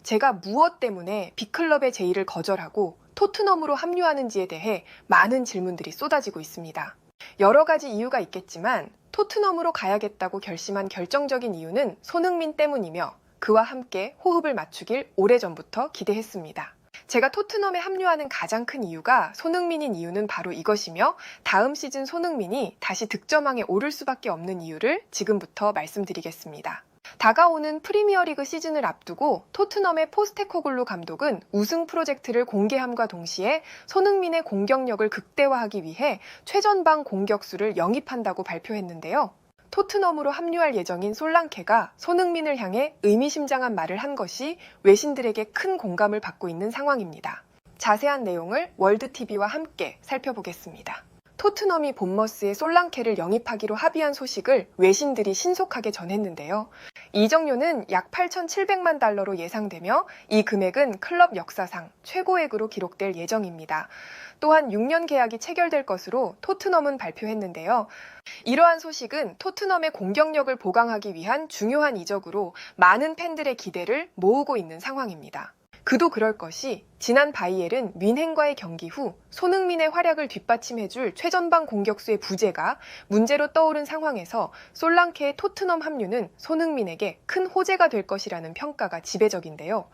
제가 무엇 때문에 빅클럽의 제의를 거절하고 토트넘으로 합류하는지에 대해 많은 질문들이 쏟아지고 있습니다. 여러 가지 이유가 있겠지만 토트넘으로 가야겠다고 결심한 결정적인 이유는 손흥민 때문이며 그와 함께 호흡을 맞추길 오래전부터 기대했습니다. 제가 토트넘에 합류하는 가장 큰 이유가 손흥민인 이유는 바로 이것이며 다음 시즌 손흥민이 다시 득점왕에 오를 수밖에 없는 이유를 지금부터 말씀드리겠습니다. 다가오는 프리미어리그 시즌을 앞두고 토트넘의 포스테코글루 감독은 우승 프로젝트를 공개함과 동시에 손흥민의 공격력을 극대화하기 위해 최전방 공격수를 영입한다고 발표했는데요. 토트넘으로 합류할 예정인 솔랑케가 손흥민을 향해 의미심장한 말을 한 것이 외신들에게 큰 공감을 받고 있는 상황입니다. 자세한 내용을 월드TV와 함께 살펴보겠습니다. 토트넘이 본머스의 솔랑케를 영입하기로 합의한 소식을 외신들이 신속하게 전했는데요. 이적료는 약 8,700만 달러로 예상되며 이 금액은 클럽 역사상 최고액으로 기록될 예정입니다. 또한 6년 계약이 체결될 것으로 토트넘은 발표했는데요. 이러한 소식은 토트넘의 공격력을 보강하기 위한 중요한 이적으로 많은 팬들의 기대를 모으고 있는 상황입니다. 그도 그럴 것이 지난 바이엘은 뮌헨과의 경기 후 손흥민의 활약을 뒷받침해줄 최전방 공격수의 부재가 문제로 떠오른 상황에서 솔랑케의 토트넘 합류는 손흥민에게 큰 호재가 될 것이라는 평가가 지배적인데요.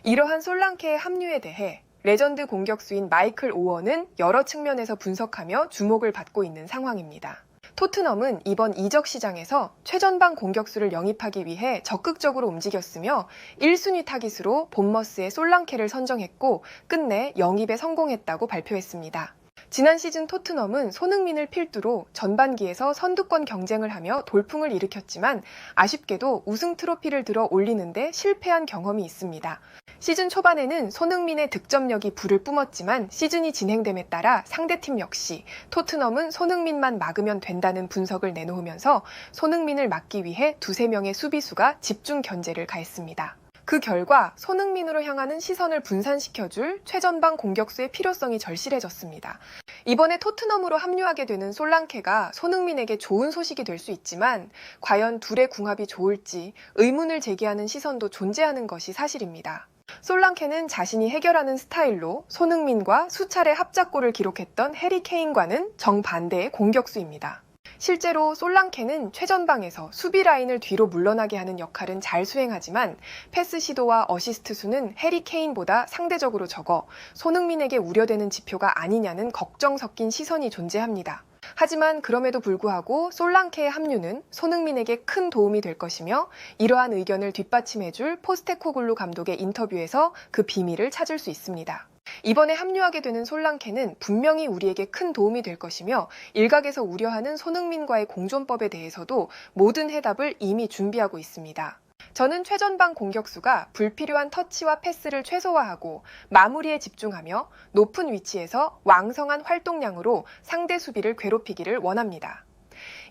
이러한 솔랑케의 합류에 대해 레전드 공격수인 마이클 오원은 여러 측면에서 분석하며 주목을 받고 있는 상황입니다. 토트넘은 이번 이적 시장에서 최전방 공격수를 영입하기 위해 적극적으로 움직였으며 1순위 타깃으로 본머스의 솔랑케를 선정했고 끝내 영입에 성공했다고 발표했습니다. 지난 시즌 토트넘은 손흥민을 필두로 전반기에서 선두권 경쟁을 하며 돌풍을 일으켰지만 아쉽게도 우승 트로피를 들어 올리는데 실패한 경험이 있습니다. 시즌 초반에는 손흥민의 득점력이 불을 뿜었지만 시즌이 진행됨에 따라 상대팀 역시 토트넘은 손흥민만 막으면 된다는 분석을 내놓으면서 손흥민을 막기 위해 두세 명의 수비수가 집중 견제를 가했습니다. 그 결과 손흥민으로 향하는 시선을 분산시켜줄 최전방 공격수의 필요성이 절실해졌습니다. 이번에 토트넘으로 합류하게 되는 솔랑케가 손흥민에게 좋은 소식이 될 수 있지만 과연 둘의 궁합이 좋을지 의문을 제기하는 시선도 존재하는 것이 사실입니다. 솔랑케는 자신이 해결하는 스타일로 손흥민과 수차례 합작골을 기록했던 해리 케인과는 정반대의 공격수입니다. 실제로 솔랑케는 최전방에서 수비 라인을 뒤로 물러나게 하는 역할은 잘 수행하지만 패스 시도와 어시스트 수는 해리 케인보다 상대적으로 적어 손흥민에게 우려되는 지표가 아니냐는 걱정 섞인 시선이 존재합니다. 하지만 그럼에도 불구하고 솔랑케의 합류는 손흥민에게 큰 도움이 될 것이며 이러한 의견을 뒷받침해줄 포스테코글루 감독의 인터뷰에서 그 비밀을 찾을 수 있습니다. 이번에 합류하게 되는 솔랑케는 분명히 우리에게 큰 도움이 될 것이며 일각에서 우려하는 손흥민과의 공존법에 대해서도 모든 해답을 이미 준비하고 있습니다. 저는 최전방 공격수가 불필요한 터치와 패스를 최소화하고 마무리에 집중하며 높은 위치에서 왕성한 활동량으로 상대 수비를 괴롭히기를 원합니다.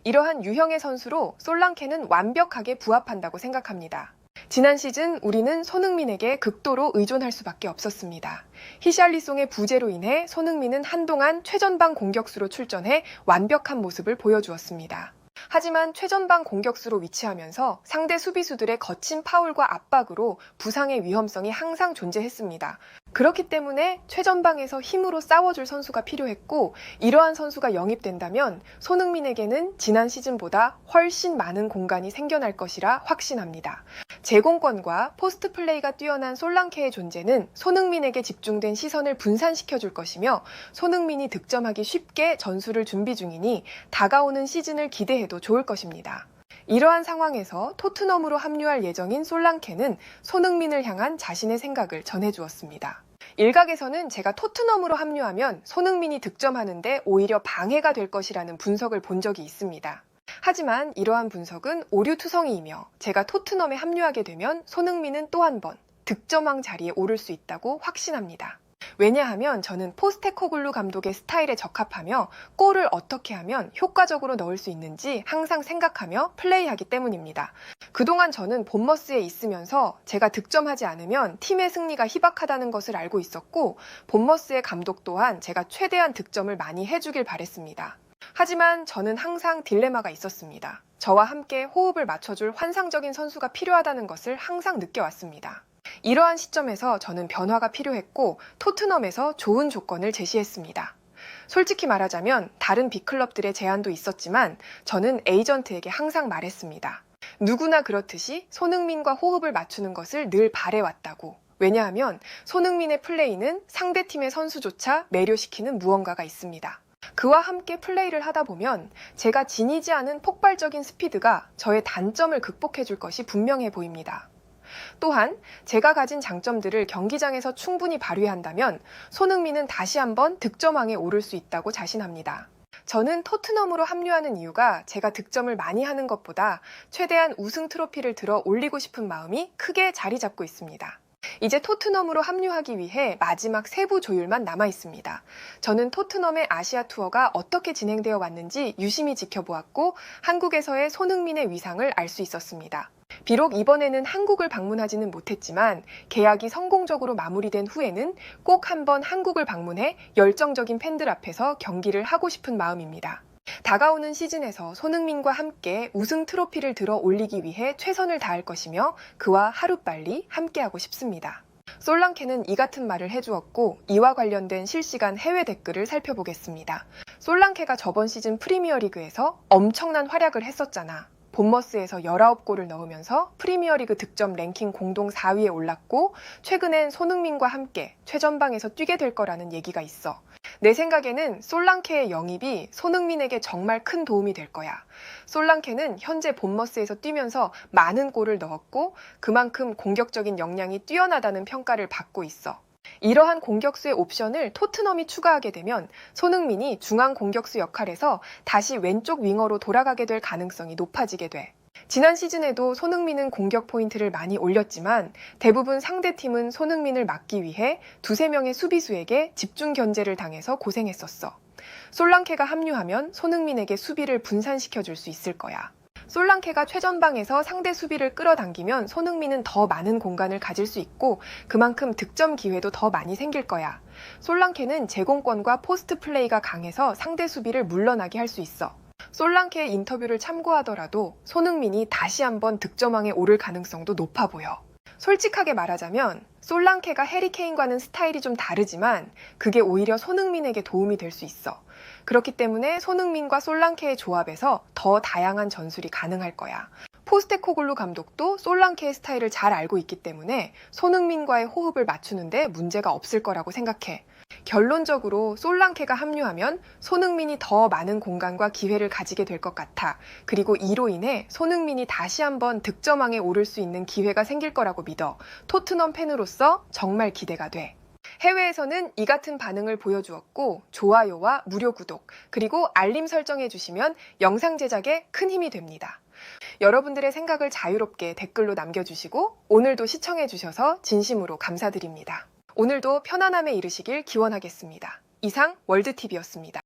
이러한 유형의 선수로 솔랑케는 완벽하게 부합한다고 생각합니다. 지난 시즌 우리는 손흥민에게 극도로 의존할 수밖에 없었습니다. 히샬리송의 부재로 인해 손흥민은 한동안 최전방 공격수로 출전해 완벽한 모습을 보여주었습니다. 하지만 최전방 공격수로 위치하면서 상대 수비수들의 거친 파울과 압박으로 부상의 위험성이 항상 존재했습니다. 그렇기 때문에 최전방에서 힘으로 싸워줄 선수가 필요했고 이러한 선수가 영입된다면 손흥민에게는 지난 시즌보다 훨씬 많은 공간이 생겨날 것이라 확신합니다. 제공권과 포스트 플레이가 뛰어난 솔랑케의 존재는 손흥민에게 집중된 시선을 분산시켜줄 것이며 손흥민이 득점하기 쉽게 전술을 준비 중이니 다가오는 시즌을 기대해도 좋을 것입니다. 이러한 상황에서 토트넘으로 합류할 예정인 솔랑케는 손흥민을 향한 자신의 생각을 전해주었습니다. 일각에서는 제가 토트넘으로 합류하면 손흥민이 득점하는데 오히려 방해가 될 것이라는 분석을 본 적이 있습니다. 하지만 이러한 분석은 오류투성이이며 제가 토트넘에 합류하게 되면 손흥민은 또 한 번 득점왕 자리에 오를 수 있다고 확신합니다. 왜냐하면 저는 포스테코글루 감독의 스타일에 적합하며 골을 어떻게 하면 효과적으로 넣을 수 있는지 항상 생각하며 플레이하기 때문입니다. 그동안 저는 본머스에 있으면서 제가 득점하지 않으면 팀의 승리가 희박하다는 것을 알고 있었고 본머스의 감독 또한 제가 최대한 득점을 많이 해주길 바랬습니다. 하지만 저는 항상 딜레마가 있었습니다. 저와 함께 호흡을 맞춰줄 환상적인 선수가 필요하다는 것을 항상 느껴왔습니다. 이러한 시점에서 저는 변화가 필요했고 토트넘에서 좋은 조건을 제시했습니다. 솔직히 말하자면 다른 빅클럽들의 제안도 있었지만 저는 에이전트에게 항상 말했습니다. 누구나 그렇듯이 손흥민과 호흡을 맞추는 것을 늘 바래왔다고. 왜냐하면 손흥민의 플레이는 상대팀의 선수조차 매료시키는 무언가가 있습니다. 그와 함께 플레이를 하다 보면 제가 지니지 않은 폭발적인 스피드가 저의 단점을 극복해 줄 것이 분명해 보입니다. 또한 제가 가진 장점들을 경기장에서 충분히 발휘한다면 손흥민은 다시 한번 득점왕에 오를 수 있다고 자신합니다. 저는 토트넘으로 합류하는 이유가 제가 득점을 많이 하는 것보다 최대한 우승 트로피를 들어 올리고 싶은 마음이 크게 자리 잡고 있습니다. 이제 토트넘으로 합류하기 위해 마지막 세부 조율만 남아 있습니다. 저는 토트넘의 아시아 투어가 어떻게 진행되어 왔는지 유심히 지켜보았고 한국에서의 손흥민의 위상을 알 수 있었습니다. 비록 이번에는 한국을 방문하지는 못했지만 계약이 성공적으로 마무리된 후에는 꼭 한번 한국을 방문해 열정적인 팬들 앞에서 경기를 하고 싶은 마음입니다. 다가오는 시즌에서 손흥민과 함께 우승 트로피를 들어 올리기 위해 최선을 다할 것이며 그와 하루빨리 함께하고 싶습니다. 솔랑케는 이 같은 말을 해주었고 이와 관련된 실시간 해외 댓글을 살펴보겠습니다. 솔랑케가 저번 시즌 프리미어리그에서 엄청난 활약을 했었잖아. 본머스에서 19골을 넣으면서 프리미어리그 득점 랭킹 공동 4위에 올랐고 최근엔 손흥민과 함께 최전방에서 뛰게 될 거라는 얘기가 있어. 내 생각에는 솔랑케의 영입이 손흥민에게 정말 큰 도움이 될 거야. 솔랑케는 현재 본머스에서 뛰면서 많은 골을 넣었고 그만큼 공격적인 역량이 뛰어나다는 평가를 받고 있어. 이러한 공격수의 옵션을 토트넘이 추가하게 되면 손흥민이 중앙 공격수 역할에서 다시 왼쪽 윙어로 돌아가게 될 가능성이 높아지게 돼. 지난 시즌에도 손흥민은 공격 포인트를 많이 올렸지만 대부분 상대팀은 손흥민을 막기 위해 두세 명의 수비수에게 집중 견제를 당해서 고생했었어. 솔랑케가 합류하면 손흥민에게 수비를 분산시켜줄 수 있을 거야. 솔랑케가 최전방에서 상대 수비를 끌어당기면 손흥민은 더 많은 공간을 가질 수 있고 그만큼 득점 기회도 더 많이 생길 거야. 솔랑케는 제공권과 포스트 플레이가 강해서 상대 수비를 물러나게 할 수 있어. 솔랑케의 인터뷰를 참고하더라도 손흥민이 다시 한번 득점왕에 오를 가능성도 높아 보여. 솔직하게 말하자면 솔랑케가 해리케인과는 스타일이 좀 다르지만 그게 오히려 손흥민에게 도움이 될 수 있어. 그렇기 때문에 손흥민과 솔랑케의 조합에서 더 다양한 전술이 가능할 거야. 포스테코글루 감독도 솔랑케의 스타일을 잘 알고 있기 때문에 손흥민과의 호흡을 맞추는데 문제가 없을 거라고 생각해. 결론적으로 솔랑케가 합류하면 손흥민이 더 많은 공간과 기회를 가지게 될 것 같아. 그리고 이로 인해 손흥민이 다시 한번 득점왕에 오를 수 있는 기회가 생길 거라고 믿어. 토트넘 팬으로서 정말 기대가 돼. 해외에서는 이 같은 반응을 보여주었고 좋아요와 무료 구독 그리고 알림 설정해 주시면 영상 제작에 큰 힘이 됩니다. 여러분들의 생각을 자유롭게 댓글로 남겨주시고 오늘도 시청해 주셔서 진심으로 감사드립니다. 오늘도 편안함에 이르시길 기원하겠습니다. 이상 월드TV였습니다.